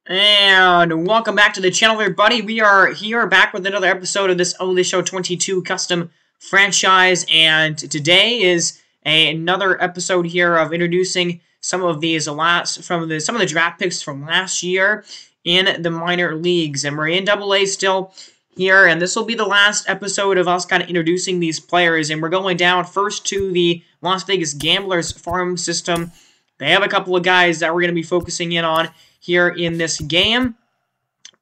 And welcome back to the channel, everybody. We are here back with another episode of this Only Show 22 custom franchise, and today is another episode here of introducing some of these some of the draft picks from last year in the minor leagues. And we're in AA still here, and this will be the last episode of us kind of introducing these players. And we're going down first to the Las Vegas Gamblers farm system. They have a couple of guys that we're going to be focusing in on here in this game.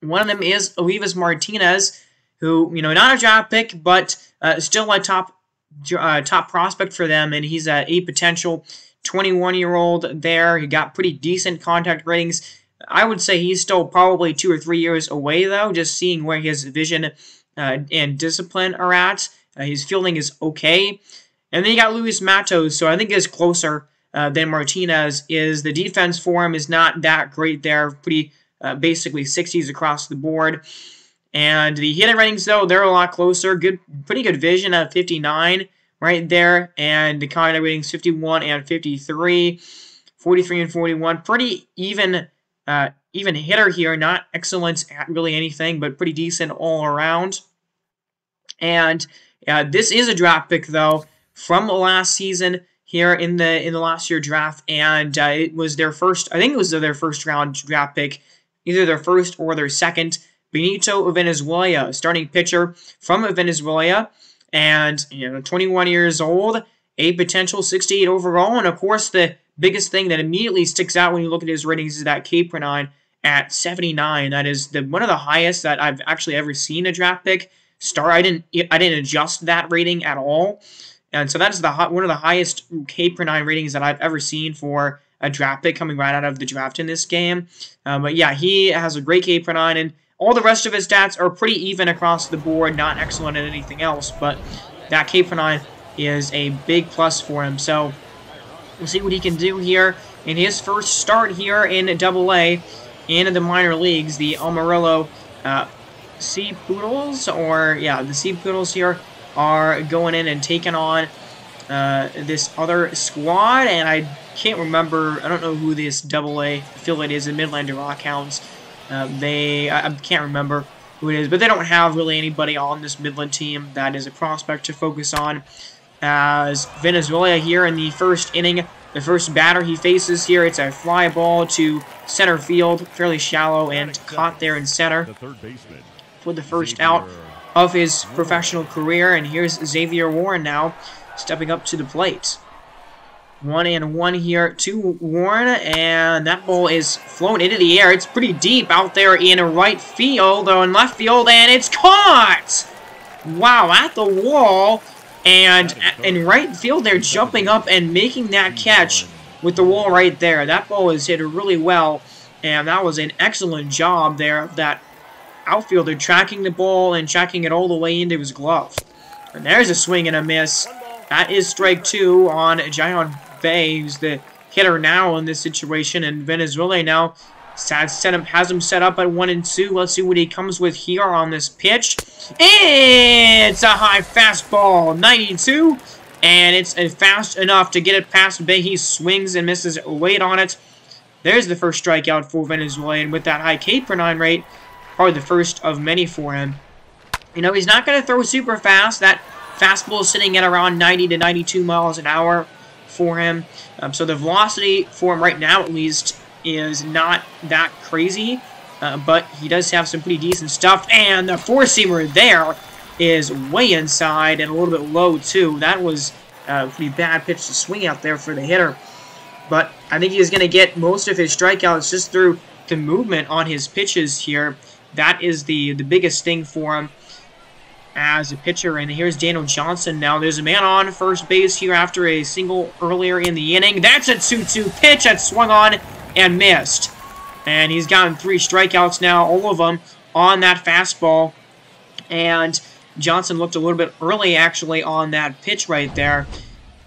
One of them is Olivas Martinez, who, not a draft pick, but still a top prospect for them, and he's a potential 21-year-old there. He got pretty decent contact ratings. I would say he's still probably 2 or 3 years away, though, just seeing where his vision and discipline are at. His fielding is okay. And then you got Luis Matos, so I think is closer than Martinez is. The defense for him is not that great there. Pretty basically 60s across the board. And the hitting ratings, though, they're a lot closer. Pretty good vision at 59 right there. And the contact ratings 51 and 53. 43 and 41. Pretty even hitter here. Not excellent at really anything, but pretty decent all around. And this is a draft pick, though, from last season here in the last year draft, and it was their first. I think it was their first round draft pick, either their first or their second. Benito Venezuela, starting pitcher from Venezuela, and 21 years old, a potential 68 overall, and of course the biggest thing that immediately sticks out when you look at his ratings is that K/9 at 79. That is one of the highest that I've actually ever seen a draft pick. I didn't adjust that rating at all. And so that's one of the highest K/9 ratings that I've ever seen for a draft pick coming right out of the draft in this game. But yeah, he has a great K/9, and all the rest of his stats are pretty even across the board, not excellent at anything else. But that K/9 is a big plus for him. So we'll see what he can do here in his first start here in AA in the minor leagues. The Amarillo Sea Poodles, the Sea Poodles here are going in and taking on this other squad, and I can't remember. I don't know who this AA affiliate is in Midlander Rockhounds. I can't remember who it is, but they don't have really anybody on this Midland team that is a prospect to focus on. As Venezuela here in the first inning, the first batter he faces here, it's a fly ball to center field, fairly shallow, and caught there in center for the first out of his professional career. And here's Xavier Warren now stepping up to the plate. 1-1 here to Warren, and that ball is flown into the air. It's pretty deep out there in right field, or in left field, and it's caught! Wow, at the wall, and in right field they're jumping up and making that catch with the wall right there. That ball is hit really well, and that was an excellent job there of that outfielder tracking the ball and tracking it all the way into his glove. And there's a swing and a miss. That is strike 2 on Jayon Bay, who's the hitter now in this situation. And Venezuela now has him set up at 1-2. Let's see what he comes with here on this pitch. It's a high fastball, 92. And it's fast enough to get it past Bay. He swings and misses weight on it. There's the first strikeout for Venezuela. And with that high K/9 rate, probably the first of many for him. He's not going to throw super fast. That fastball is sitting at around 90 to 92 miles an hour for him. So the velocity for him right now, at least, is not that crazy. But he does have some pretty decent stuff. And the four-seamer there is way inside and a little bit low, too. That was a pretty bad pitch to swing out there for the hitter. But I think he's going to get most of his strikeouts just through the movement on his pitches here. That is the biggest thing for him as a pitcher. And here's Daniel Johnson now. There's a man on first base here after a single earlier in the inning. That's a 2-2 pitch that swung on and missed. And he's gotten 3 strikeouts now, all of them on that fastball. And Johnson looked a little bit early, actually, on that pitch right there.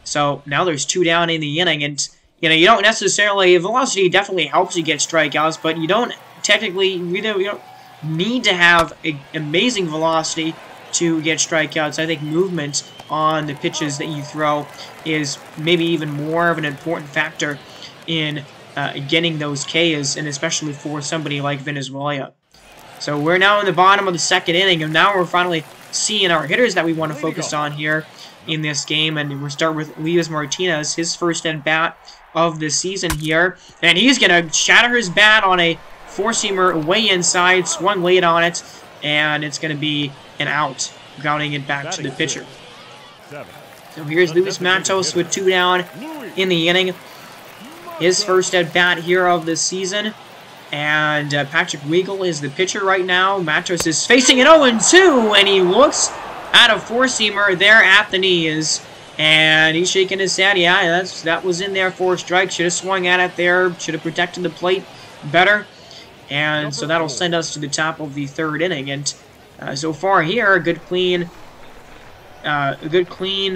So now there's 2 down in the inning. And, you don't necessarily, velocity definitely helps you get strikeouts, but you don't technically, you don't need to have amazing velocity to get strikeouts. I think movement on the pitches that you throw is maybe even more of an important factor in getting those Ks, and especially for somebody like Venezuela. So we're now in the bottom of the second inning, and now we're finally seeing our hitters that we want to focus on here in this game. And we'll start with Luis Martinez, his first at-bat of the season here. And he's going to shatter his bat on a four-seamer way inside, swung late on it, and it's going to be an out, grounding it back to the pitcher. So here's Luis Matos with 2 down in the inning. His first at-bat here of the season. And Patrick Weigel is the pitcher right now. Matos is facing an 0-2, and he looks at a four-seamer there at the knees. And he's shaking his head. Yeah, that was in there for a strike. Should have swung at it there. Should have protected the plate better. And so that'll send us to the top of the third inning. And so far here, a good clean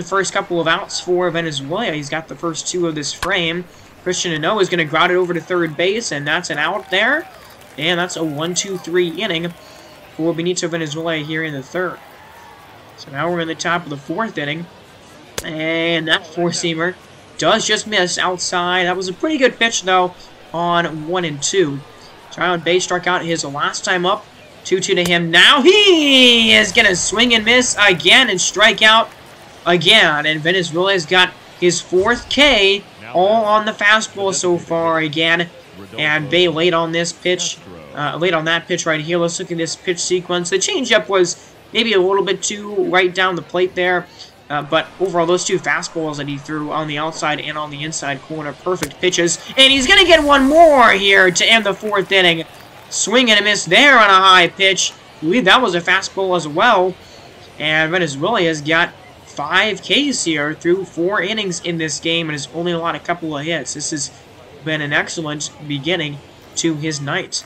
first couple of outs for Venezuela. He's got the first 2 of this frame. Christian Ano is going to ground it over to third base, and that's an out there. And that's a 1-2-3 inning for Benito Venezuela here in the third. So now we're in the top of the fourth inning. And that four-seamer does just miss outside. That was a pretty good pitch, though, on 1-2. Tyron Bay struck out his last time up. 2-2 to him. Now he is going to swing and miss again and strike out again. And Venezuela's got his 4th K, all on the fastball so far again. And Bay late on this pitch, late on that pitch right here. Let's look at this pitch sequence. The changeup was maybe a little bit too right down the plate there. But overall, those 2 fastballs that he threw on the outside and on the inside corner, perfect pitches. And he's going to get one more here to end the 4th inning. Swing and a miss there on a high pitch. I believe that was a fastball as well. And Venezuela has got 5 Ks here through 4 innings in this game, and has only allowed a couple of hits. This has been an excellent beginning to his night.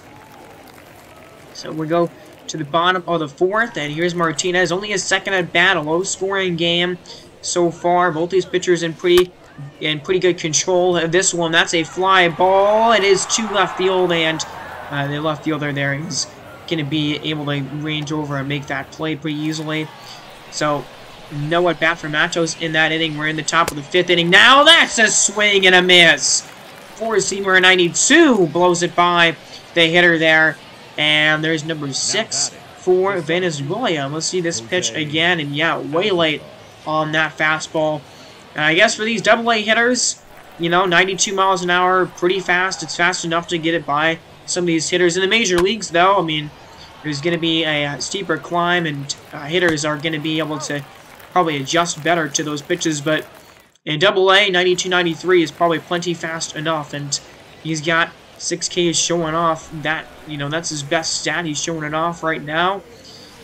So we go to the bottom of the 4th, and here's Martinez. Only his second at bat, a low-scoring game so far. Both these pitchers in pretty good control. This one, that's a fly ball. It is to left field, and the left fielder there is going to be able to range over and make that play pretty easily. So no at bat for Matos in that inning. We're in the top of the 5th inning. Now that's a swing and a miss. Four-seamer 92 blows it by the hitter there. And there's number 6 for Venezuela. Let's see this pitch again. And yeah, way late on that fastball. And I guess for these double-A hitters, you know, 92 miles an hour, pretty fast. It's fast enough to get it by some of these hitters. In the major leagues, though, I mean, there's going to be a steeper climb, and hitters are going to be able to probably adjust better to those pitches. But in Double-A, 92-93 is probably plenty fast enough, and he's got 6 Ks showing off. That, you know, that's his best stat. He's showing it off right now.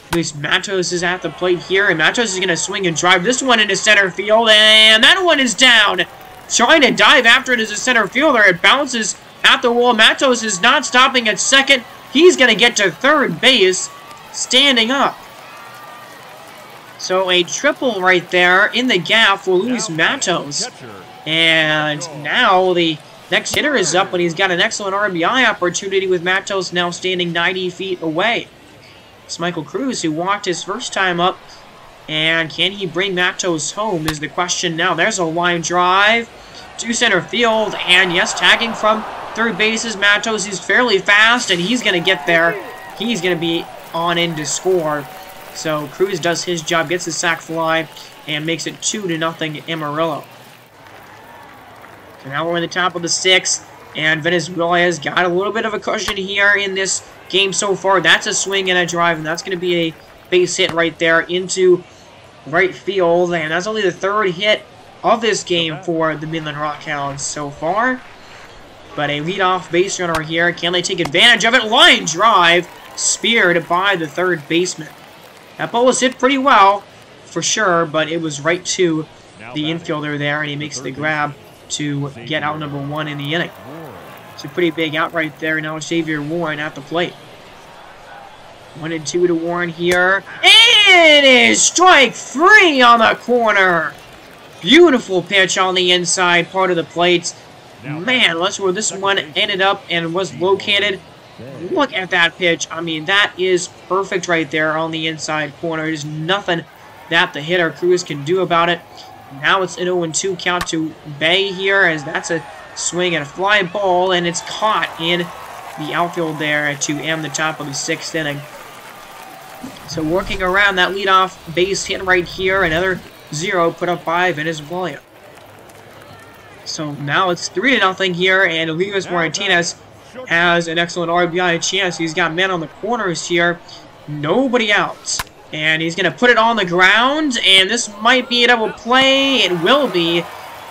At least Matos is at the plate here, and Matos is going to swing and drive this one into center field, and that one is down. Trying to dive after it as a center fielder. It bounces at the wall. Matos is not stopping at second. He's going to get to third base, standing up. So a triple right there in the gap for Luis Matos. And now the next hitter is up, but he's got an excellent RBI opportunity with Matos now standing 90 feet away. It's Michael Cruz, who walked his first time up. And can he bring Matos home is the question now. There's a line drive to center field. And yes, tagging from third base is Matos. He's fairly fast, and he's going to get there. He's going to be on in to score. So Cruz does his job, gets his sac fly, and makes it 2-0 Amarillo. So now we're in the top of the 6th, and Venezuela has got a little bit of a cushion here in this game so far. That's a swing and a drive, and that's going to be a base hit right there into right field. And that's only the 3rd hit of this game for the Midland Rockhounds so far. But a leadoff base runner here. Can they take advantage of it? Line drive, speared by the 3rd baseman. That ball was hit pretty well, for sure, but it was right to the infielder there, and he makes the grab to get out number 1 in the inning. It's a pretty big out right there. Now Xavier Warren at the plate. 1-2 to Warren here. And it is strike 3 on the corner. Beautiful pitch on the inside part of the plate. Man, that's where this one ended up and was located. Look at that pitch. I mean, that is perfect right there on the inside corner. There's nothing that the hitter Cruz can do about it. Now it's an 0-2 count to Bay here, as that's a swing and a fly ball, and it's caught in the outfield there to end the top of the 6th inning. So working around that leadoff base hit right here, another 0 put up by Venezuela. So now it's 3-0 here, and Luis Martinez has an excellent RBI chance. He's got men on the corners here, nobody out. And he's going to put it on the ground, and this might be a double play. It will be.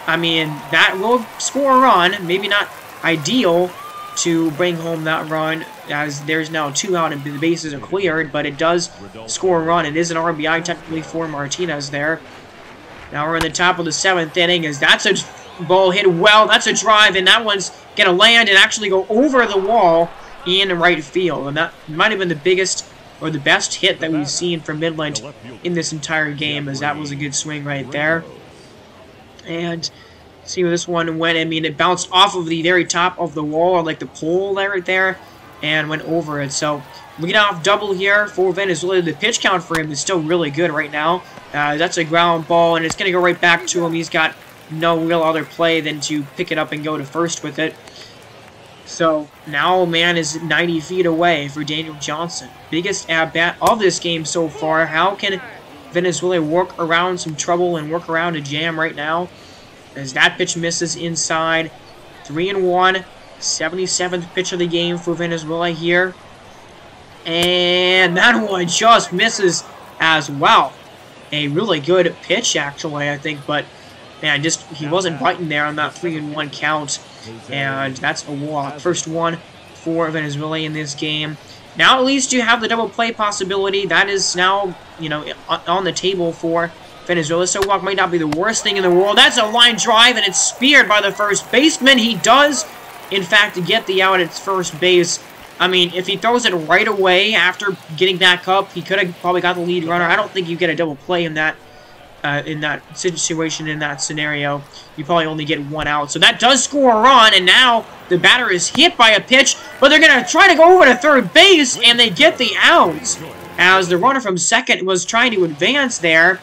I mean, that will score a run. Maybe not ideal to bring home that run, as there's now 2 out and the bases are cleared, but it does score a run. It is an RBI technically for Martinez there. Now we're in the top of the 7th inning, as that's a ball hit well. That's a drive, and that one's going to land and actually go over the wall in right field. And that might have been the biggest or the best hit that we've seen from Midland in this entire game, as that was a good swing right there. And see where this one went. I mean, it bounced off of the very top of the wall, or like the pole right there, and went over it. So leadoff double here for Venezuela. The pitch count for him is still really good right now. That's a ground ball, and it's going to go right back to him. He's got no real other play than to pick it up and go to first with it. So now man is 90 feet away for Daniel Johnson. Biggest at-bat of this game so far. How can Venezuela work around some trouble and work around a jam right now? As that pitch misses inside. 3-1. 77th pitch of the game for Venezuela here. And that one just misses as well. A really good pitch, actually, I think, but man, just he wasn't biting there on that 3-1 count. And that's a walk. First one for Venezuela in this game. Now at least you have the double play possibility. That is now, you know, on the table for Venezuela. So walk might not be the worst thing in the world. That's a line drive, and it's speared by the first baseman. He does, in fact, get the out at first base. I mean, if he throws it right away after getting back up, he could have probably got the lead runner. I don't think you get a double play in that situation, in that scenario. You probably only get 1 out. So that does score a run, and now the batter is hit by a pitch, but they're going to try to go over to third base, and they get the out, as the runner from second was trying to advance there,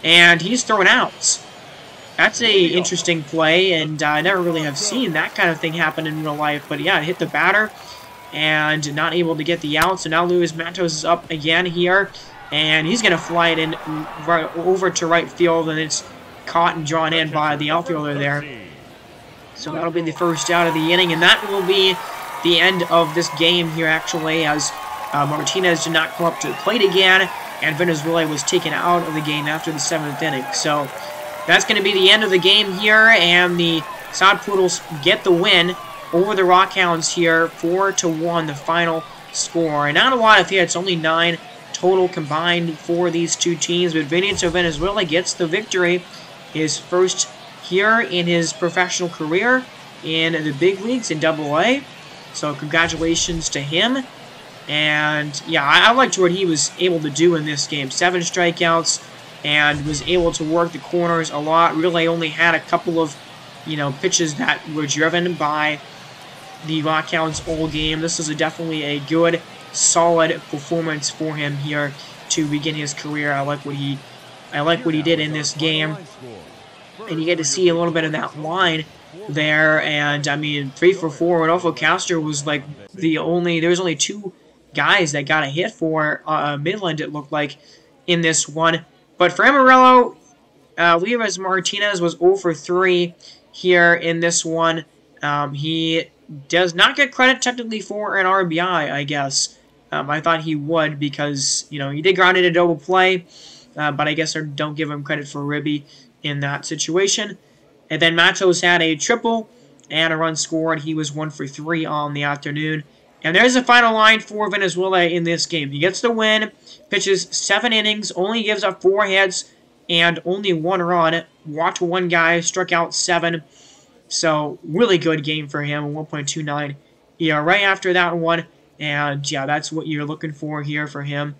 and he's thrown out. That's a interesting play, and I never really have seen that kind of thing happen in real life, but yeah, it hit the batter, and not able to get the out. So now Luis Matos is up again here, and he's going to fly it in right over to right field, and it's caught and drawn in by the outfielder there. So that'll be the first out of the inning, and that will be the end of this game here, actually, as Martinez did not come up to the plate again, and Venezuela was taken out of the game after the 7th inning. So that's going to be the end of the game here, and the Sod Poodles get the win over the Rockhounds here, 4-1, the final score. And not a lot of hits, only 9 total combined for these two teams, but Vinicius Venezuela gets the victory, his first here in his professional career in the big leagues in AA. So congratulations to him. And yeah, I liked what he was able to do in this game. 7 strikeouts, and was able to work the corners a lot. Really only had a couple of, you know, pitches that were driven by the Rockhounds all game. This is definitely a good, solid performance for him here to begin his career. I like what he did in this game, and you get to see a little bit of that line there. And I mean, 3 for 4. Rodolfo Castro was like there was only 2 guys that got a hit for Midland, it looked like, in this one. But for Amarillo, Luis Martinez was 0 for 3 here in this one. He does not get credit technically for an RBI, I guess. I thought he would, because, you know, he did ground in a double play, but I guess I don't give him credit for Ribby in that situation. And then Matos had a triple and a run scored. He was 1 for 3 on the afternoon. And there's the final line for Venezuela in this game. He gets the win, pitches 7 innings, only gives up 4 hits, and only 1 run. Walked 1 guy, struck out 7. So, really good game for him, 1.29 ERA after that one. And, yeah, that's what you're looking for here for him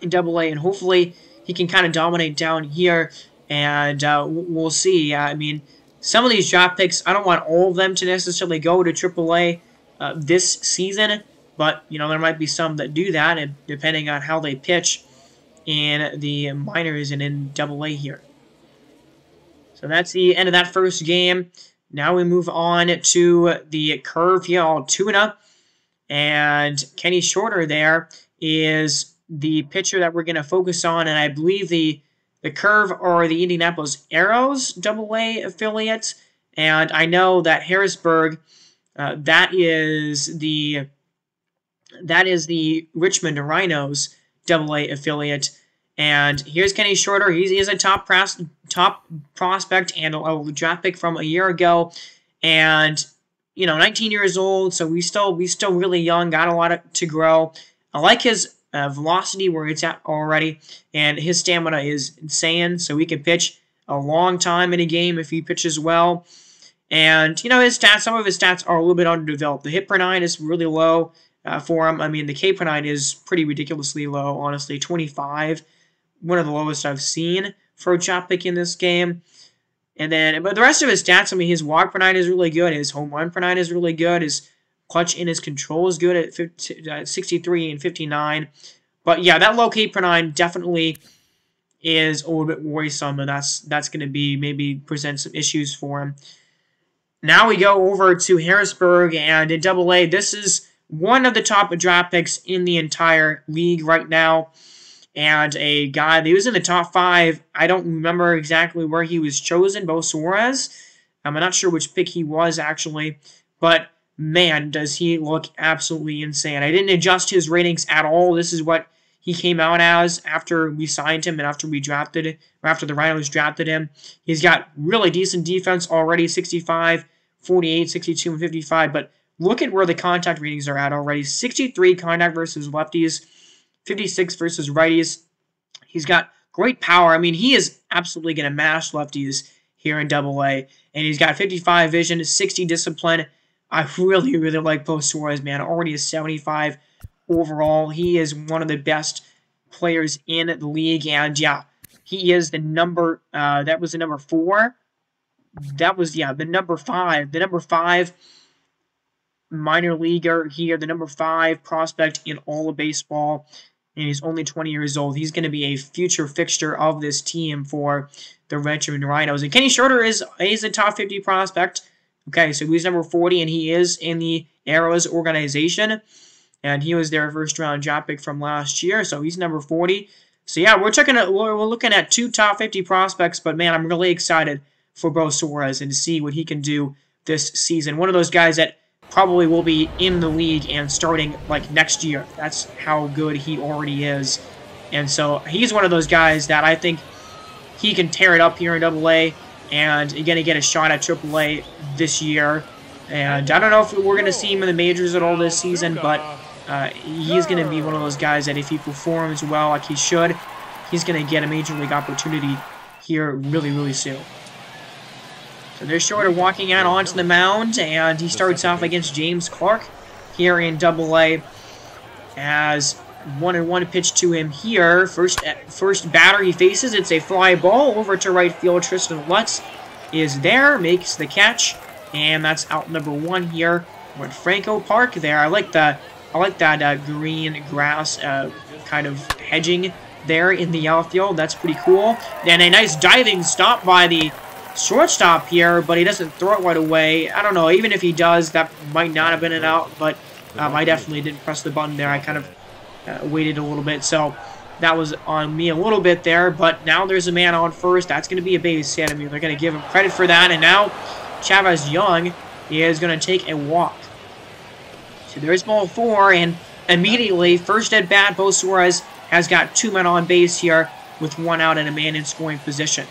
in AA. And hopefully he can kind of dominate down here. And we'll see. I mean, some of these draft picks, I don't want all of them to necessarily go to AAA this season. But, you know, there might be some that do that, and depending on how they pitch in the minors and in AA here. So that's the end of that first game. Now we move on to the curve here, Altoona. And Kenny Shorter there is the pitcher that we're going to focus on. And I believe the curve are the Indianapolis Arrows AA affiliate. And I know that Harrisburg, that is the Richmond Rhinos AA affiliate. And here's Kenny Shorter. He is a top prospect and a draft pick from a year ago. And, 19 years old, so we still really young, got a lot to grow. I like his velocity where it's at already, and his stamina is insane, so he can pitch a long time in a game if he pitches well. And, his stats, some of his stats are a little bit underdeveloped. The hit per 9 is really low for him. I mean, the K per 9 is pretty ridiculously low, honestly, 25. One of the lowest I've seen for a draft pick in this game. But the rest of his stats, I mean, his walk per 9 is really good. His home run per 9 is really good. His clutch in his control is good at 63 and 59. But yeah, that low K per 9 definitely is a little bit worrisome, and that's going to be maybe present some issues for him. Now we go over to Harrisburg, and in AA, this is one of the top draft picks in the entire league right now. And a guy that was in the top 5, I don't remember exactly where he was chosen, Bo Suarez. I'm not sure which pick he was, actually. But, man, does he look absolutely insane. I didn't adjust his ratings at all. This is what he came out as after we signed him and after we drafted it, or after the Rhinos drafted him. He's got really decent defense already, 65, 48, 62, and 55. But look at where the contact ratings are at already. 63 contact versus lefties. 56 versus righties. He's got great power. I mean, he is absolutely going to mash lefties here in AA. And he's got 55 vision, 60 discipline. I really, really like Bo Suarez, man. Already a 75 overall. He is one of the best players in the league. And, yeah, he is the number, that was the number 4. That was, yeah, the number 5. The number 5 minor leaguer here, the number 5 prospect in all of baseball. And he's only 20 years old. He's going to be a future fixture of this team for the Richmond Rhinos. And Kenny Shorter is a top 50 prospect. Okay, so he's number 40, and he is in the Arrows organization. And he was their first-round draft pick from last year, so he's number 40. So, yeah, we're looking at 2 top 50 prospects, but, man, I'm really excited for Bo Suarez and to see what he can do this season. One of those guys that probably will be in the league and starting like next year. That's how good he already is. And so he's one of those guys that I think he can tear it up here in AA and going to get a shot at AAA this year. And I don't know if we're going to see him in the majors at all this season, but he's going to be one of those guys that if he performs well like he should, he's going to get a major league opportunity here really, really soon. So there's Shorter walking out onto the mound, and he starts off against James Clark here in AA as 1-1 pitch to him here. First batter he faces, it's a fly ball over to right field. Tristan Lutz is there, makes the catch, and that's out number 1 here. We're at Franco Park there. I like that green grass kind of hedging there in the outfield. That's pretty cool. And a nice diving stop by the shortstop here, but he doesn't throw it right away. I don't know, even if he does, that might not have been an out, but I definitely didn't press the button there. I kind of waited a little bit, so that was on me a little bit there, but now there's a man on first. That's going to be a base hit. I mean, they're going to give him credit for that, and now Chavez Young is going to take a walk. So there's ball 4, and immediately, first at bat, Bo Suarez has got 2 men on base here with 1 out and a man in scoring position.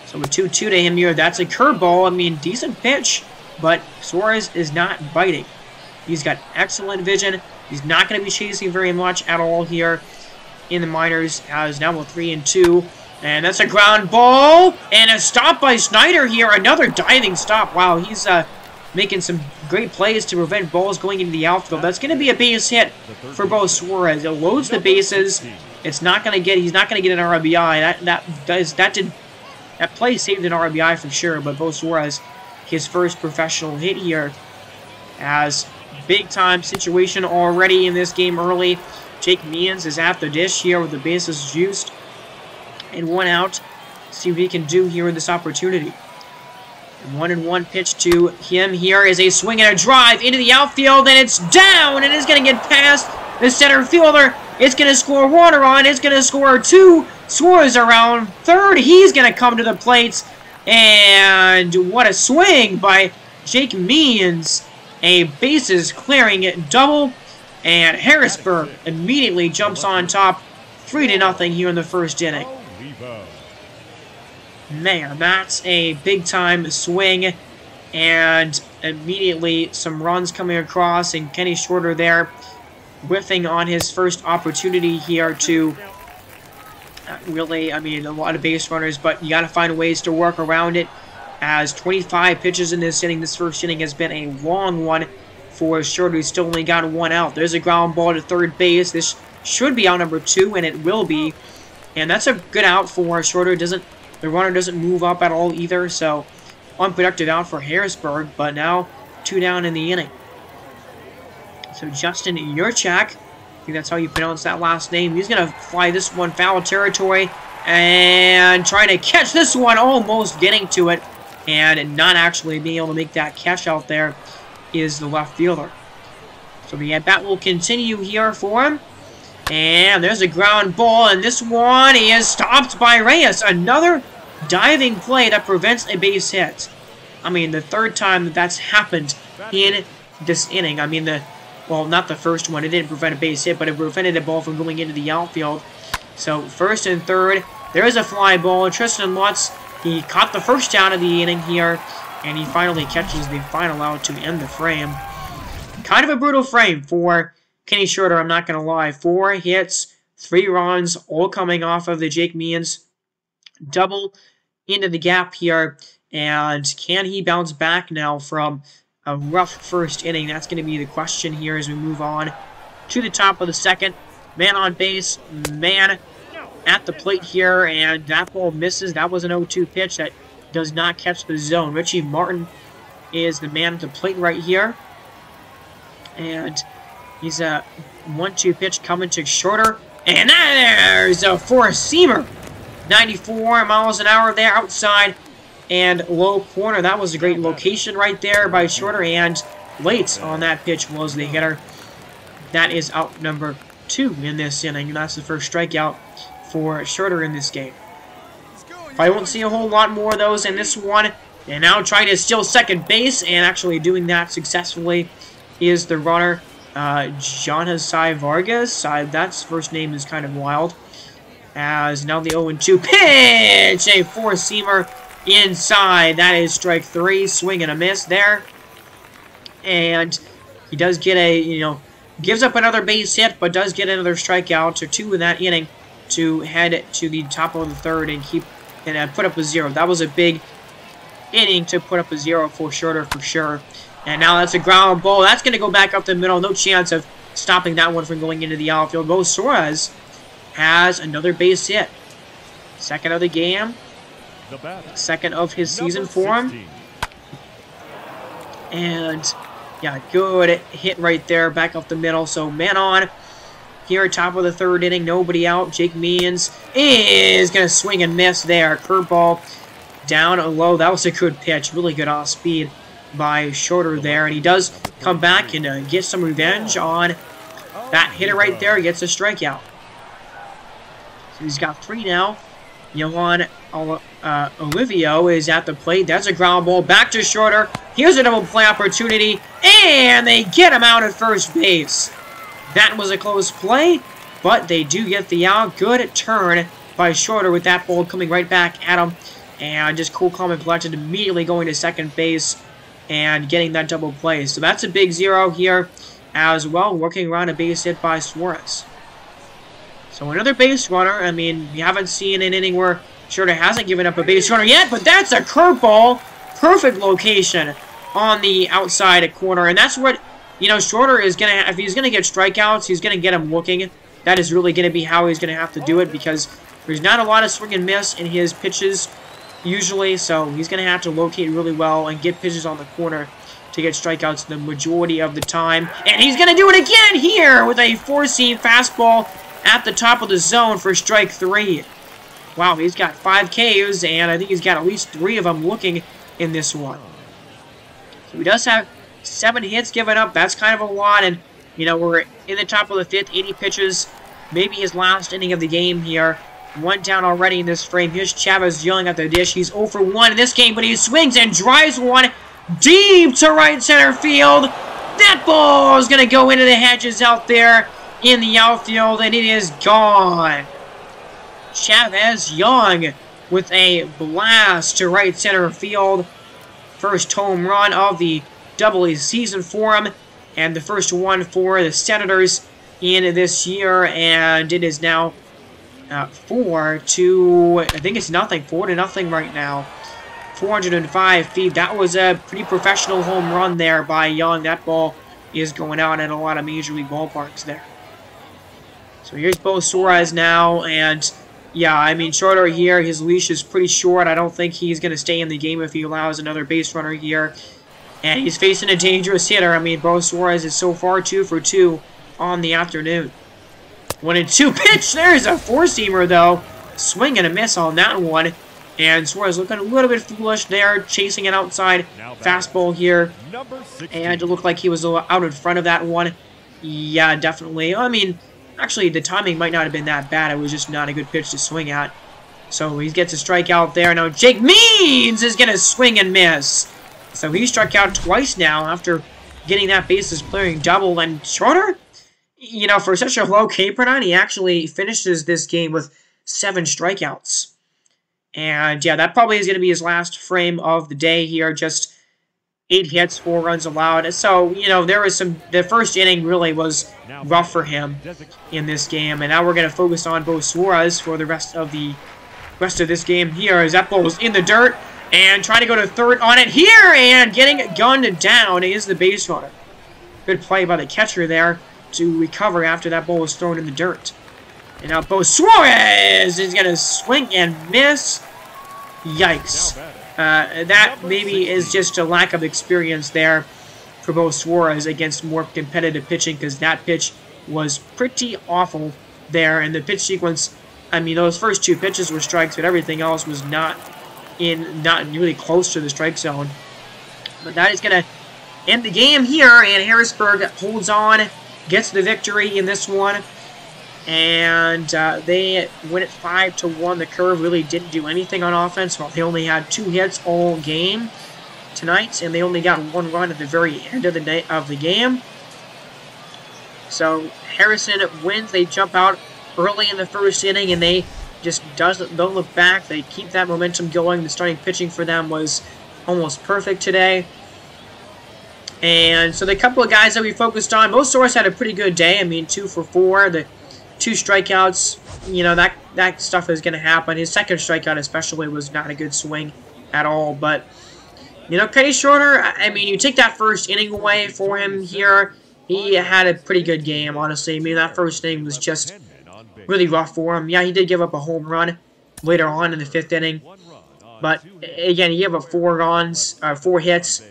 So with 2-2 to him here, that's a curveball. I mean, decent pitch, but Suarez is not biting. He's got excellent vision. He's not going to be chasing very much at all here in the minors, as now we're 3-2. And that's a ground ball, and a stop by Snyder here. Another diving stop. Wow, he's making some great plays to prevent balls going into the outfield. That's going to be a base hit for Bo Suarez. It loads the bases. It's not going to get. He's not going to get an RBI. That play saved an RBI for sure, but Bo Suarez, his first professional hit here, as big-time situation already in this game early. Jake Means is at the dish here with the bases juiced and 1 out. See what he can do here with this opportunity. 1-1 pitch to him. Here is a swing and a drive into the outfield, and it's down, and it's going to get past the center fielder. It's going to score one run. It's going to score two. Suarez around third. He's going to come to the plate, and what a swing by Jake Means. A bases clearing double, and Harrisburg immediately jumps on top, 3-0 here in the first inning. Man, that's a big-time swing, and immediately some runs coming across, and Kenny Shorter there whiffing on his first opportunity here to really, I mean, a lot of base runners, but you got to find ways to work around it, as 25 pitches in this inning. This first inning has been a long one for Shorter, who's still only got one out. There's a ground ball to third base. This should be out number 2, and it will be, and that's a good out for Shorter. The runner doesn't move up at all either, so unproductive out for Harrisburg, but now 2 down in the inning. So Justin Yurchak, I think that's how you pronounce that last name, he's going to fly this one foul territory and trying to catch this one, almost getting to it, and not actually being able to make that catch out there is the left fielder. So the at-bat will continue here for him. And there's a ground ball, and this one is stopped by Reyes. Another diving play that prevents a base hit. I mean, the third time that that's happened in this inning. I mean, well, not the first one. It didn't prevent a base hit, but it prevented the ball from going into the outfield. So first and third, there is a fly ball. Tristan Lutz, he caught the first out of the inning here, and he finally catches the final out to end the frame. Kind of a brutal frame for Kenny Shorter, I'm not going to lie. 4 hits, 3 runs, all coming off of the Jake Means double into the gap here. And can he bounce back now from a rough first inning? That's going to be the question here as we move on to the top of the second. Man on base, man at the plate here, and that ball misses. That was an 0-2 pitch that does not catch the zone. Richie Martin is the man at the plate right here. And he's a 1-2 pitch coming to Shorter. And there's a four-seamer. 94 miles an hour there outside and low corner. That was a great location right there by Shorter. And late on that pitch was the hitter. That is out number 2 in this inning. And that's the first strikeout for Shorter in this game. I won't see a whole lot more of those in this one. And now trying to steal second base and actually doing that successfully is the runner, Jonasai Vargas. That's first name is kind of wild. As now the 0-2 pitch, a four-seamer inside. That is strike 3, swing and a miss there. And he does get a, gives up another base hit, but does get another strikeout, so 2 in that inning to head to the top of the third and put up a 0. That was a big inning to put up a 0 for Shorter for sure. And now that's a ground ball. That's going to go back up the middle. No chance of stopping that one from going into the outfield. Bo Suarez has another base hit. Second of the game. Second of his season for him. And, yeah, good hit right there. Back up the middle. So, man on. Here, top of the third inning. Nobody out. Jake Means is going to swing and miss there. Curveball down low. That was a good pitch. Really good off speed by Shorter there, and he does come back and get some revenge on that hitter right there. He gets a strikeout. So he's got 3 now. Johan Olivio is at the plate. That's a ground ball back to Shorter. Here's a double play opportunity, and they get him out at first base. That was a close play, but they do get the out. Good turn by Shorter with that ball coming right back at him, and just cool, calm, and collected, immediately going to second base and getting that double play. So that's a big 0 here as well, working around a base hit by Suarez. So another base runner. I mean, we haven't seen an inning where Shorter hasn't given up a base runner yet, but that's a curveball. Perfect location on the outside corner. And that's what, Shorter is going to, if he's going to get strikeouts, he's going to get them looking. That is really going to be how he's going to have to do it, because there's not a lot of swing and miss in his pitches usually, so he's going to have to locate really well and get pitches on the corner to get strikeouts the majority of the time. And he's going to do it again here with a 4-seam fastball at the top of the zone for strike 3. Wow, he's got 5 Ks, and I think he's got at least 3 of them looking in this one. So he does have 7 hits given up. That's kind of a lot, and, you know, we're in the top of the 5th, 80 pitches. Maybe his last inning of the game here. 1 down already in this frame. Here's Chavez yelling at the dish. He's 0 for 1 in this game, but he swings and drives one deep to right center field. That ball is going to go into the hedges out there in the outfield, and it is gone. Chavez Young with a blast to right center field. First home run of the Double-A season for him, and the first one for the Senators in this year, and it is now 4-0 right now. 405 feet. That was a pretty professional home run there by Young. That ball is going out in a lot of Major League ballparks there. So here's Bo Suarez now, and yeah, I mean, shorter here. His leash is pretty short. I don't think he's going to stay in the game if he allows another base runner here. And he's facing a dangerous hitter. I mean, Bo Suarez is so far 2 for 2 on the afternoon. 1-2 pitch. There's a 4-seamer, though. Swing and a miss on that one. And Suarez looking a little bit foolish there, chasing an outside fastball here. And it looked like he was out in front of that one. Yeah, definitely. I mean, actually, the timing might not have been that bad. It was just not a good pitch to swing at. So he gets a strikeout there. Now Jake Means is going to swing and miss. So he struck out twice now after getting that bases clearing double. And Schroeder, you know, for such a low K per nine, he actually finishes this game with 7 strikeouts. And yeah, that probably is going to be his last frame of the day here. Just 8 hits, 4 runs allowed. So, you know, there was the first inning really was rough for him in this game. And now we're going to focus on Bo Suarez for the rest of this game here. As that ball was in the dirt and trying to go to third on it here and getting gunned down is the base runner. Good play by the catcher there to recover after that ball was thrown in the dirt. And now Bo Suarez is going to swing and miss. Yikes. That maybe is just a lack of experience there for Bo Suarez against more competitive pitching, because that pitch was pretty awful there. And the pitch sequence, I mean, those first 2 pitches were strikes, but everything else was not really close to the strike zone. But that is going to end the game here, and Harrisburg holds on, gets the victory in this one. And they win it 5-1. The Curve really didn't do anything on offense. Well, they only had 2 hits all game tonight, and they only got 1 run at the very end of the game. So Harrison wins. They jump out early in the first inning, and they just don't look back. They keep that momentum going. The starting pitching for them was almost perfect today. And so the couple of guys that we focused on, Bo Suarez had a pretty good day. I mean, 2 for 4. The 2 strikeouts, you know, that stuff is going to happen. His second strikeout especially was not a good swing at all. But, you know, Kenny Schroeder, I mean, you take that first inning away for him here, he had a pretty good game, honestly. I mean, that first inning was just really rough for him. Yeah, he did give up a home run later on in the 5th inning. But, again, he gave up 4 hits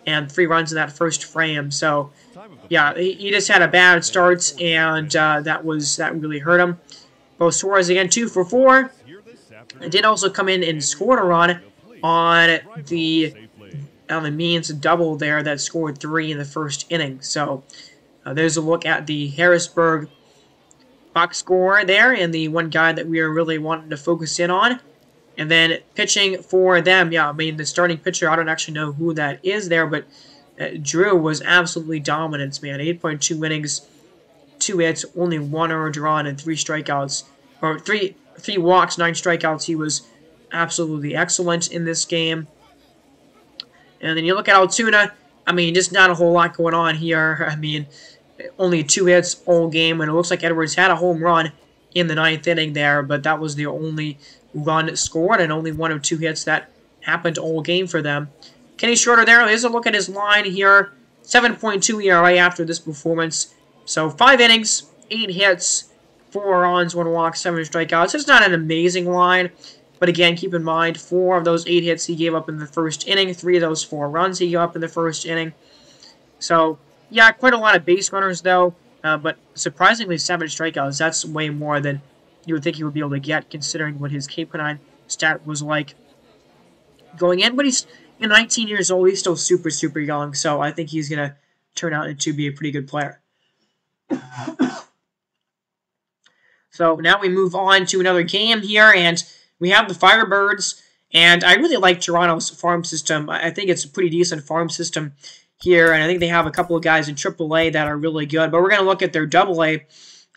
and 3 runs in that first frame. So, yeah, he just had a bad start, and that really hurt him. Bo Suarez again, 2 for 4. It did also come in and scored a run on the Means double there that scored 3 in the first inning. So there's a look at the Harrisburg box score there, and the one guy that we are really wanting to focus in on. And then pitching for them, yeah, I mean, the starting pitcher, I don't actually know who that is there, but Drew was absolutely dominant, man. 8.2 innings, 2 hits, only 1 earned run, and 3 strikeouts. Or 3 walks, 9 strikeouts. He was absolutely excellent in this game. And then you look at Altoona, I mean, just not a whole lot going on here. I mean, only 2 hits all game, and it looks like Edwards had a home run in the 9th inning there, but that was the only run scored, and only 1 of 2 hits that happened all game for them. Kenny Schroeder there. Here's a look at his line here. 7.2 ERA after this performance. So 5 innings, 8 hits, 4 runs, 1 walk, 7 strikeouts. It's not an amazing line, but again, keep in mind, 4 of those 8 hits he gave up in the first inning. 3 of those 4 runs he gave up in the first inning. So, yeah, quite a lot of base runners, though. But surprisingly, 7 strikeouts. That's way more than you would think he would be able to get, considering what his K-9 stat was like going in. But he's And 19 years old, he's still super, super young, so I think he's going to turn out to be a pretty good player. So now we move on to another game here, and we have the Firebirds, and I really like Toronto's farm system. I think it's a pretty decent farm system here, and I think they have a couple of guys in AAA that are really good, but we're going to look at their AA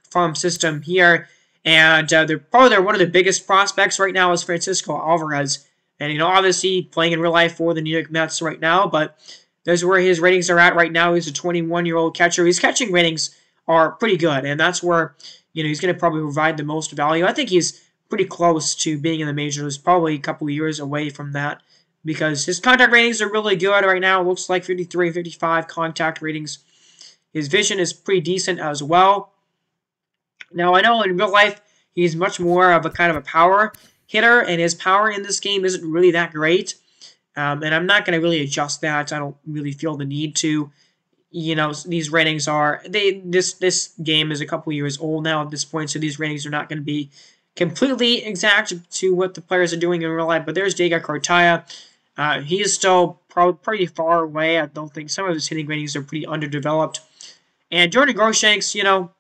farm system here, and they're one of the biggest prospects right now is Francisco Alvarez, and, you know, obviously playing in real life for the New York Mets right now, but that's where his ratings are at right now. He's a 21-year-old catcher. His catching ratings are pretty good, and that's where, you know, he's going to probably provide the most value. I think he's pretty close to being in the majors, probably a couple of years away from that, because his contact ratings are really good right now. It looks like 53, 55 contact ratings. His vision is pretty decent as well. Now, I know in real life, he's much more of a kind of a power hitter, and his power in this game isn't really that great. And I'm not going to really adjust that. I don't really feel the need to. You know, these ratings are, this game is a couple years old now at this point, so these ratings are not going to be completely exact to what the players are doing in real life. But there's Diego Cartaya. He is still pretty far away. I don't think some of his hitting ratings are pretty underdeveloped. And Jordan Groshanks, you know,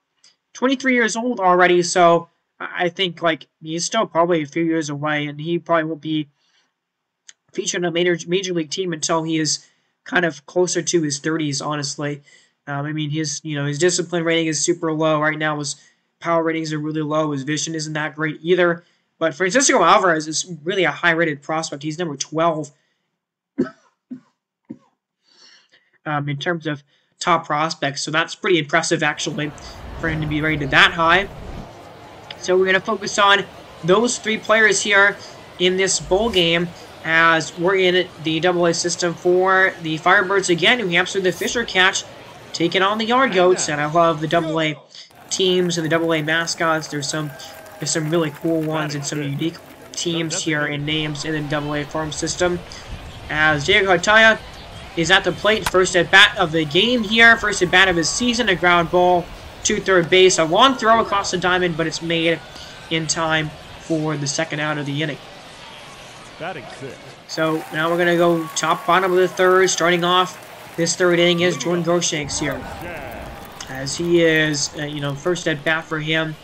23 years old already, so I think, like, he's still probably a few years away, and he probably won't be featured on a major league team until he is kind of closer to his 30s, honestly. I mean, his discipline rating is super low right now. His power ratings are really low. His vision isn't that great either. But Francisco Alvarez is really a high-rated prospect. He's number 12 in terms of top prospects. So that's pretty impressive, actually, for him to be rated that high. So we're going to focus on those three players here in this bowl game, as we're in the AA system for the Firebirds again. New Hampshire, the Fisher Catch, taking on the Yard Goats, and I love the AA teams and the AA mascots. There's some really cool ones and some unique teams here and names in the AA farm system. As Diego Cartaya is at the plate, first at bat of the game here, first at bat of his season, a ground ball to third base, a long throw across the diamond, but it's made in time for the second out of the inning. So now we're going to go top bottom of the third. Starting off this third inning is Jordan Groshanks here, as he is, first at bat for him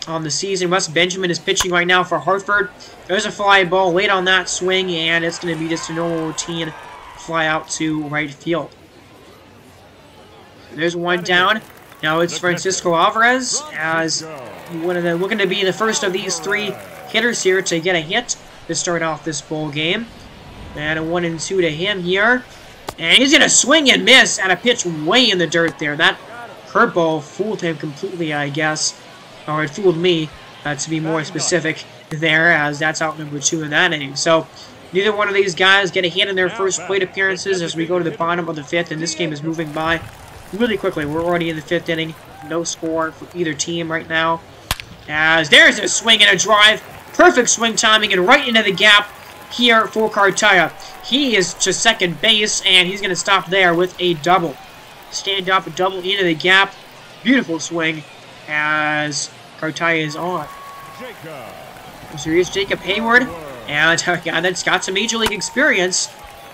on the season. Wes Benjamin is pitching right now for Hartford. There's a fly ball late on that swing, and it's going to be just a normal routine fly out to right field. There's one down. Now it's Francisco Alvarez, as looking to be the first of these three hitters here to get a hit to start off this bowl game. And a 1-2 to him here. And he's going to swing and miss at a pitch way in the dirt there. That curveball fooled him completely, I guess. Or it fooled me, to be more specific there, as that's out number 2 in that inning. So neither one of these guys get a hit in their first plate appearances as we go to the bottom of the 5th, and this game is moving by really quickly. We're already in the 5th inning. No score for either team right now. As there's a swing and a drive. Perfect swing timing and right into the gap here for Cartaya. He is to second base, and he's going to stop there with a double. Stand up, double into the gap. Beautiful swing as Cartaya is on. So here's Jacob Hayward, and a guy that's got some Major League experience.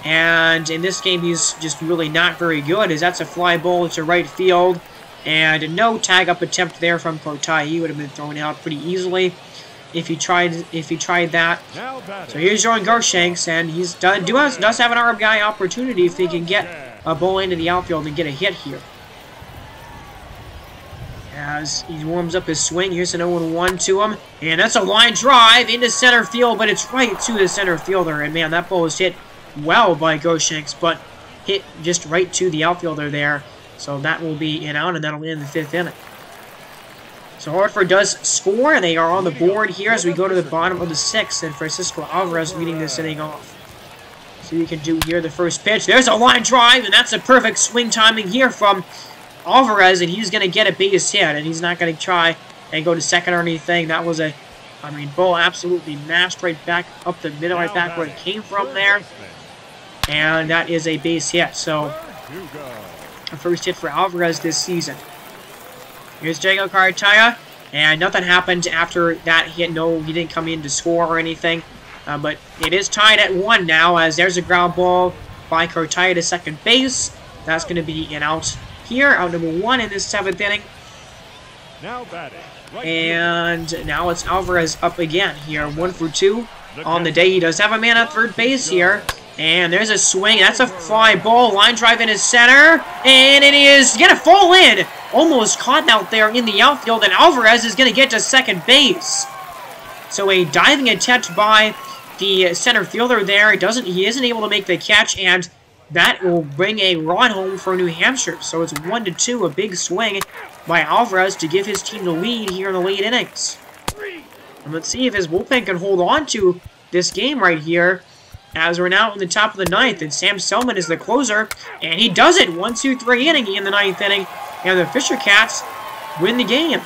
And in this game, he's just really not very good, as that's a fly ball to right field. And no tag-up attempt there from Cartaya. He would have been thrown out pretty easily if he tried that. So here's Jordan Groshanks, and he's does have an RBI opportunity if he can get a ball into the outfield and get a hit here. As he warms up his swing, here's an 0-1 to him, and that's a line drive into center field, but it's right to the center fielder, and man, that ball was hit well by Groshanks, but hit just right to the outfielder there. So that will be an out, and that'll end the 5th inning. So Hartford does score, and they are on the board here as we go to the bottom of the 6th, and Francisco Alvarez leading this inning off. So you can do here the first pitch. There's a line drive, and that's a perfect swing timing here from Alvarez, and he's going to get a base hit, and he's not going to try and go to second or anything. That was ball absolutely mashed right back up the middle, right back where it came from there. And that is a base hit. So a first hit for Alvarez this season. Here's Diego Cartaya, and nothing happened after that hit. No, he didn't come in to score or anything. But it is tied at 1 now, as there's a ground ball by Cartaya to second base. That's going to be an out here, out number 1 in this 7th inning. Now batting. And now it's Alvarez up again here, 1 for 2 on the day. He does have a man at third base here. And there's a swing. That's a fly ball. Line drive into center. And it is going to fall in. Almost caught out there in the outfield. And Alvarez is going to get to second base. So a diving attempt by the center fielder there. He isn't able to make the catch. And that will bring a run home for New Hampshire. So it's 1-2. A big swing by Alvarez to give his team the lead here in the late innings. And let's see if his bullpen can hold on to this game right here, as we're now in the top of the 9th, and Sam Selman is the closer, and he does it. 1-2-3 inning in the 9th inning, and the Fisher Cats win the game.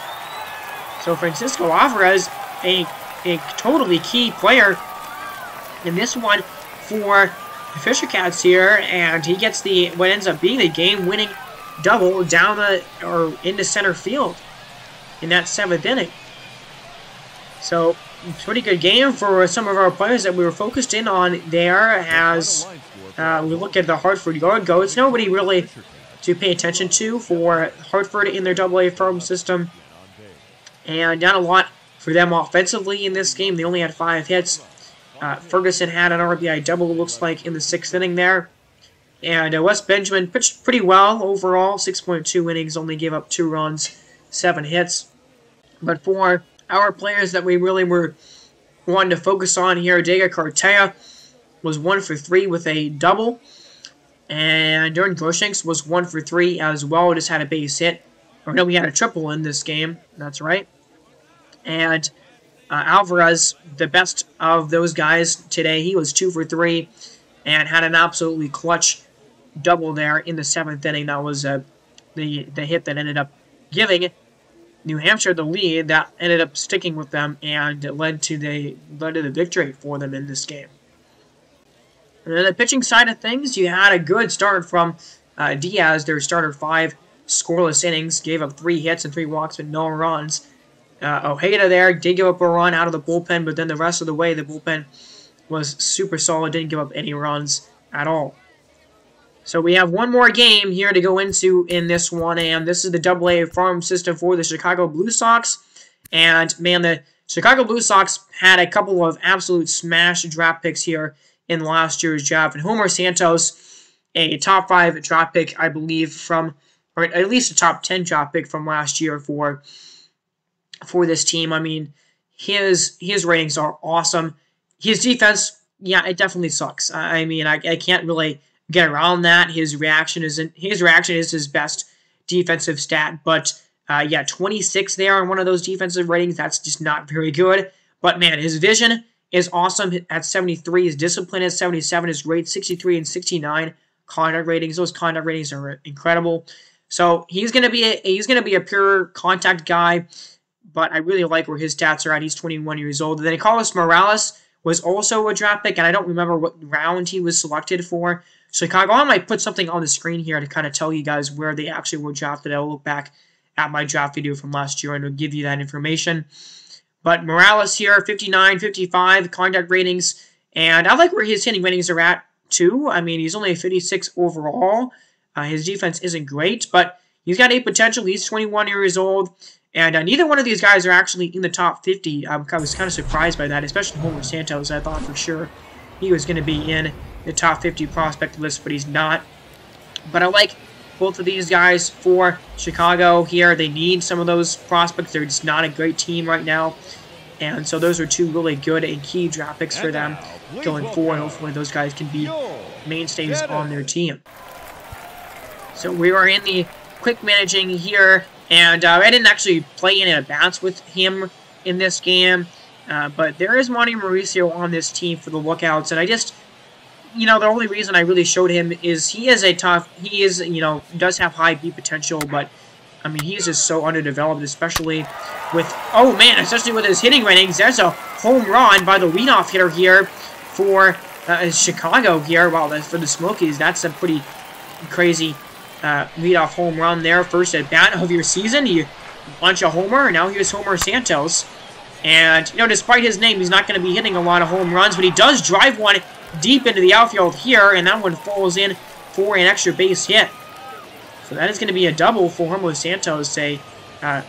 So Francisco Alvarez, a totally key player in this one for the Fisher Cats here, and he gets what ends up being the game-winning double down into center field in that 7th inning. So, pretty good game for some of our players that we were focused in on there, as we look at the Hartford Yard Goats. Nobody really to pay attention to for Hartford in their AA farm system, and not a lot for them offensively in this game. They only had 5 hits. Ferguson had an RBI double, looks like, in the 6th inning there. And Wes Benjamin pitched pretty well overall, 6.2 innings, only gave up 2 runs, 7 hits. But for our players that we really were wanting to focus on here, Diego Cartaya was 1 for 3 with a double. And Darren Groshanks was 1 for 3 as well, just had a base hit. Or no, we had a triple in this game, that's right. And Alvarez, the best of those guys today, he was 2 for 3 and had an absolutely clutch double there in the 7th inning. That was the hit that ended up giving New Hampshire the lead, that ended up sticking with them, and it led to the victory for them in this game. And on the pitching side of things, you had a good start from Diaz, their starter. 5 scoreless innings, gave up 3 hits and 3 walks with no runs. Ojeda there did give up a run out of the bullpen, but then the rest of the way, the bullpen was super solid, didn't give up any runs at all. So we have one more game here to go into in this one, and this is the AA farm system for the Chicago Blue Sox. And, man, the Chicago Blue Sox had a couple of absolute smash draft picks here in last year's draft. And Homer Santos, a top 5 draft pick, I believe, or at least a top 10 draft pick from last year for this team. I mean, his ratings are awesome. His defense, yeah, it definitely sucks. I mean, I can't really get around that. His reaction is his best defensive stat, but yeah, 26 there on one of those defensive ratings. That's just not very good. But man, his vision is awesome at 73. His discipline is 77. His grade 63 and 69. Contact ratings. Those contact ratings are incredible. So he's gonna be a pure contact guy. But I really like where his stats are at. He's 21 years old. And then Carlos Morales was also a draft pick, and I don't remember what round he was selected for Chicago. I might put something on the screen here to kind of tell you guys where they actually were drafted. I'll look back at my draft video from last year and it'll give you that information. But Morales here, 59, 55 contact ratings, and I like where his hitting ratings are at too. I mean, he's only a 56 overall. His defense isn't great, but he's got a potential. He's 21 years old. And neither one of these guys are actually in the top 50. I was kind of surprised by that, especially Homer Santos. I thought for sure he was going to be in the top 50 prospect list, but he's not. But I like both of these guys for Chicago here. They need some of those prospects. They're just not a great team right now. And so those are 2 really good and key draft picks for them going forward. Hopefully those guys can be mainstays on their team. So we are in the quick managing here. And I didn't actually play any at-bats with him in this game, but there is Monty Mauricio on this team for the Lookouts, and I just, the only reason I really showed him is he is does have high beat potential, but, I mean, he's just so underdeveloped, especially with his hitting ratings. There's a home run by the leadoff hitter here for Chicago here. Wow, that's for the Smokies. That's a pretty crazy leadoff home run there. First at bat of your season. You punch a homer, and now here's Homer Santos And, you know, despite his name, he's not going to be hitting a lot of home runs, but he does drive one deep into the outfield here, and that one falls in for an extra base hit. So that is going to be a double for Homer Santos, a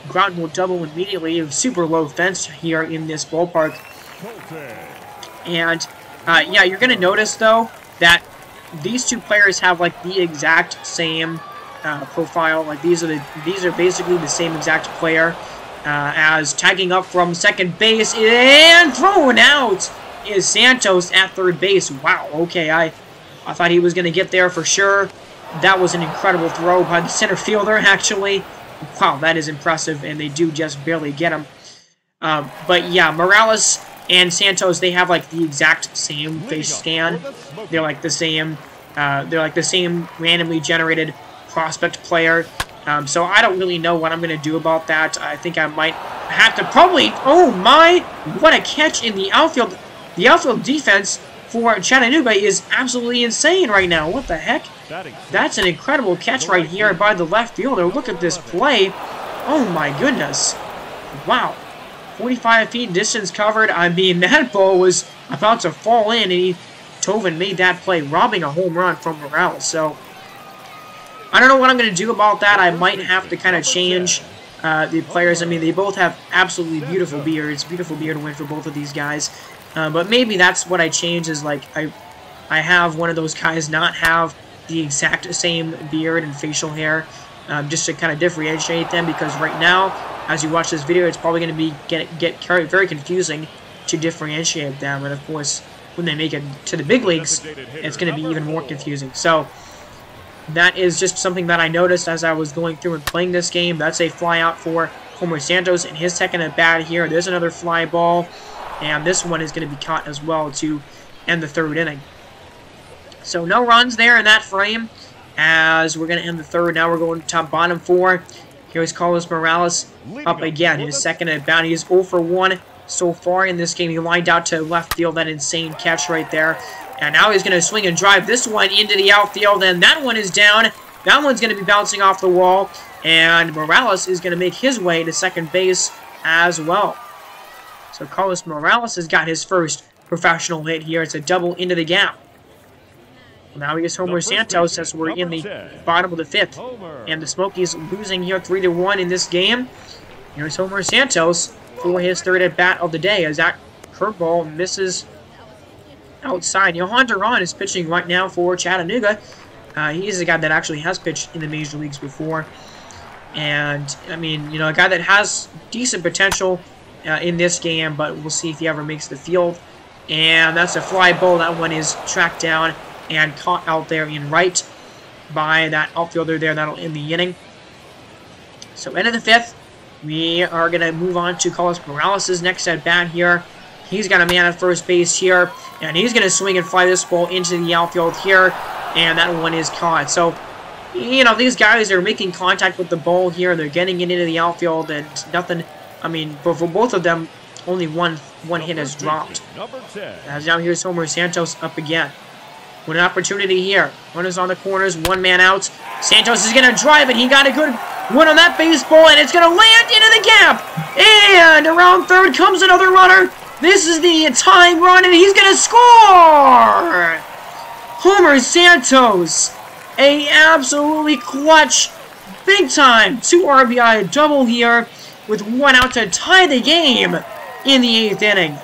ground rule double immediately. A super low fence here in this ballpark. And, yeah, you're going to notice, though, that these two players have, like, the exact same profile. Like, these are basically the same exact player. As tagging up from second base and thrown out is Santos at third base. Wow, okay, I thought he was going to get there for sure. That was an incredible throw by the center fielder, actually. Wow, that is impressive, and they do just barely get him. But yeah, Morales and Santos, they have like the exact same face scan. They're like the same randomly generated prospect player. So I don't really know what I'm going to do about that. I think I might have to probably... Oh my! What a catch in the outfield. The outfield defense for Chattanooga is absolutely insane right now. What the heck? That's an incredible catch right here by the left fielder. Look at this play. Oh my goodness. Wow. 45 feet distance covered. I mean, that ball was about to fall in, and Tovin made that play, robbing a home run from Morales. So... I don't know what I'm going to do about that. I might have to kind of change the players. I mean, they both have absolutely beautiful beards. Beautiful beard win for both of these guys. But maybe that's what I change is, like, I have one of those guys not have the exact same beard and facial hair just to kind of differentiate them. Because right now, as you watch this video, it's probably going to be get very confusing to differentiate them. And, of course, when they make it to the big leagues, it's going to be even more confusing. So... that is just something that I noticed as I was going through and playing this game. That's a fly out for Homer Santos in his second at bat here. There's another fly ball, and this one is going to be caught as well to end the third inning. So no runs there in that frame as we're going to end the third. Now we're going to top bottom four. Here's Carlos Morales up again. His second at bat. He is 0 for 1 so far in this game. He lined out to left field. That insane catch right there. And now he's going to swing and drive this one into the outfield, and that one is down. That one's going to be bouncing off the wall, and Morales is going to make his way to second base as well. So Carlos Morales has got his first professional hit here. It's a double into the gap. Now here's Homer Santos as we're in the bottom of the fifth, and the Smokies losing here 3-1 in this game. Here's Homer Santos for his third at bat of the day as that curveball misses outside. Johan Duran is pitching right now for Chattanooga. He's a guy that actually has pitched in the major leagues before. And, I mean, you know, a guy that has decent potential in this game, but we'll see if he ever makes the field. And that's a fly ball. That one is tracked down and caught out there in right by that outfielder there. That'll end the inning. So, end of the fifth. We are going to move on to Carlos Morales' next at bat here. He's got a man at first base here, and he's going to swing and fly this ball into the outfield here, and that one is caught. So, you know, these guys are making contact with the ball here. They're getting it into the outfield, and nothing, I mean, but for both of them, only one hit has dropped. As now here's Homer Santos up again. With an opportunity here. Runners on the corners, one man out. Santos is going to drive it. He got a good one on that baseball, and it's going to land into the gap. And around third comes another runner. This is the tying run, and he's going to score! Homer Santos, a absolutely clutch, big-time 2 RBI double here with 1 out to tie the game in the 8th inning.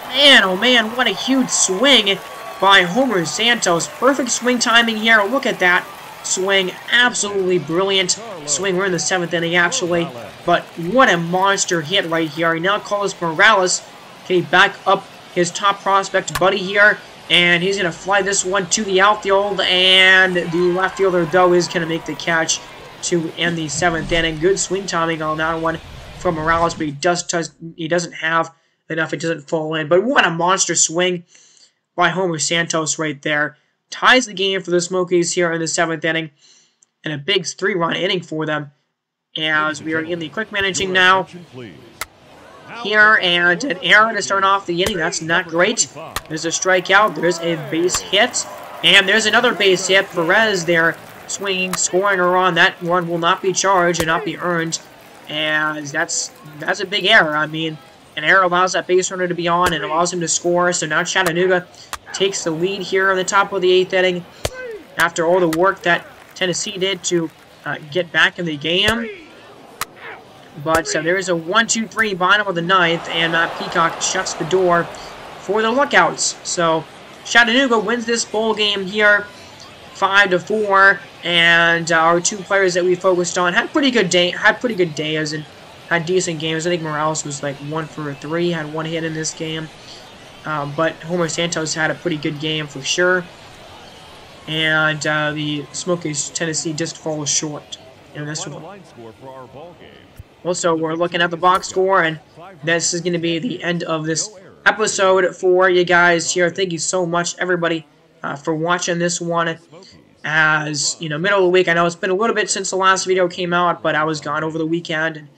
Man, oh man, what a huge swing by Homer Santos. Perfect swing timing here. Look at that swing. Absolutely brilliant swing. We're in the 7th inning, actually. But what a monster hit right here. Now Carlos Morales can back up his top prospect buddy here. And he's going to fly this one to the outfield. And the left fielder, though, is going to make the catch to end the 7th inning. Good swing timing on that one from Morales. But he doesn't have enough. It doesn't fall in. But what a monster swing by Homer Santos right there. Ties the game for the Smokies here in the 7th inning. And a big 3-run inning for them. As we are in the quick managing now. Here, and an error to start off the inning. That's not great. There's a strikeout. There's a base hit. And there's another base hit. Perez there swinging, scoring a run. That run will not be charged and not be earned. and that's a big error. I mean, an error allows that base runner to be on and allows him to score. So now Chattanooga takes the lead here in the top of the 8th inning after all the work that Tennessee did to get back in the game. But there is a 1-2-3 bottom of the 9th, and Peacock shuts the door for the Lookouts. So Chattanooga wins this bowl game here, 5-4, and our 2 players that we focused on had pretty good days and had decent games. I think Morales was like 1 for 3, had 1 hit in this game, but Homer Santos had a pretty good game for sure. And the Smokies Tennessee just falls short in this one. Also, we're looking at the box score, and this is going to be the end of this episode for you guys here. Thank you so much, everybody, for watching this one. As, you know, middle of the week, I know it's been a little bit since the last video came out, but I was gone over the weekend. And,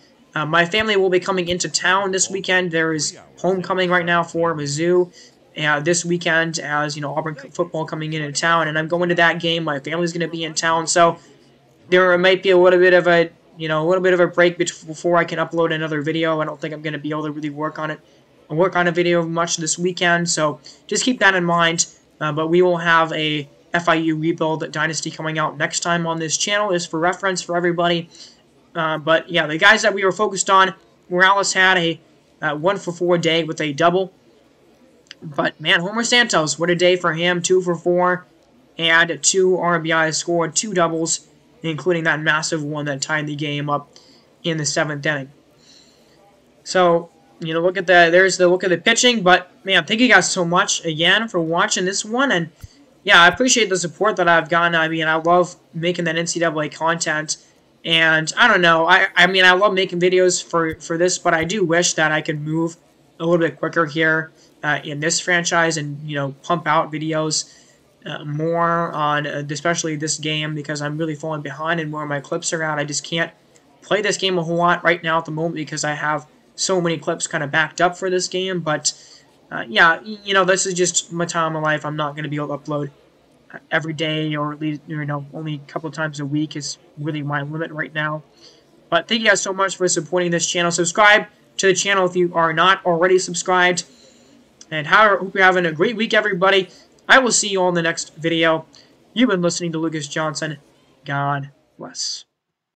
my family will be coming into town this weekend. There is homecoming right now for Mizzou this weekend, as, you know, Auburn football coming into town, and I'm going to that game. My family's going to be in town, so there might be a little bit of a break before I can upload another video. I don't think I'm going to be able to really work on a video much this weekend, so just keep that in mind. But we will have a FIU Rebuild Dynasty coming out next time on this channel, is for reference for everybody. But yeah, the guys that we were focused on, Morales had a 1-for-4 day with a double. But man, Homer Santos, what a day for him, 2 for 4, and 2 RBIs, scored 2 doubles, including that massive one that tied the game up in the 7th inning. So, you know, there's the look at the pitching, but man, thank you guys so much again for watching this one, and yeah, I appreciate the support that I've gotten. I mean, I love making that NCAA content, and I don't know, I mean, I love making videos for this, but I do wish that I could move a little bit quicker here in this franchise and, you know, pump out videos more on especially this game, because I'm really falling behind and where my clips are at. I just can't play this game a whole lot right now at the moment because I have so many clips kind of backed up for this game. But yeah, you know, this is just my time of life. I'm not going to be able to upload every day, or at least, you know, only a couple of times a week is really my limit right now. But thank you guys so much for supporting this channel. Subscribe to the channel if you are not already subscribed. And hope you're having a great week, everybody. I will see you all in the next video. You've been listening to Lucas Johnson. God bless.